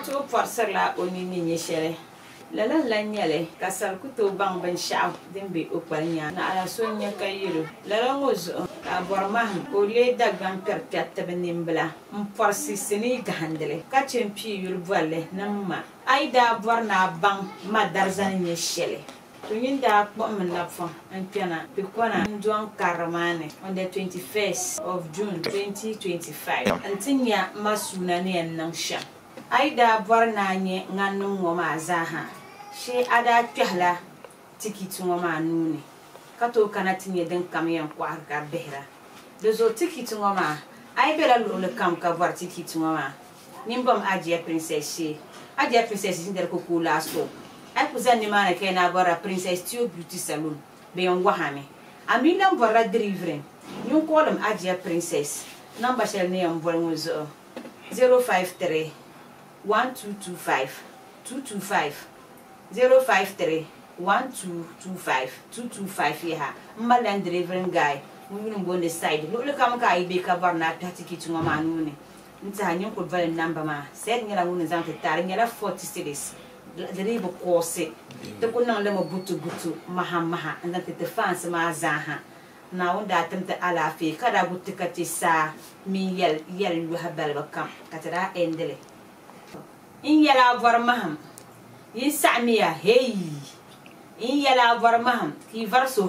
to parsala onini nyeshere lala lanyale kasal kuto bang ben shaw dembe opalnya na ala sonya kayiro lala ngozo aborma ko le dagban perpyatta benimbla mparsi sini gahandele ka chempi yul bolle namma aida borna bang madarzan nyeshele Tuninda Botman Lapfon and Piana, Picona, John Caramane on the 21st of June 2025. And Tinya Masunani and Nangsha. Aida Bornanye Nanum Woma Zaha. She ada Piala Tikituma Nuni. Kato Canatinia then come and Quarga Behra. There's a Tikituma. I better look come cover Tikituma. Nimbum Adia Princess she. Adia Princess in the cuckoo last hope. I present the man again about a Princess Tio Beauty Salon, beyond Wahame. I mean, number a delivering. You call them Adia Princess. Number shall name Bolmuzo 053 1225 225 053 1225 225 here. Malan delivering guy. We will go on the side. Look, come, I be covered not Tatiki to Mamma Nuni. Ntanyo could value number ma. Said Yala is out of Taring 40 cities. The river course it. The Kunan Lemo Butu Maha, and that the fans Mazaha. Now that them the Alafi, Kada Butikati sa me yell you have bell come. Catara endele. In Yala Varmaham. In Samia, hey. In Yala Varmaham, he verso.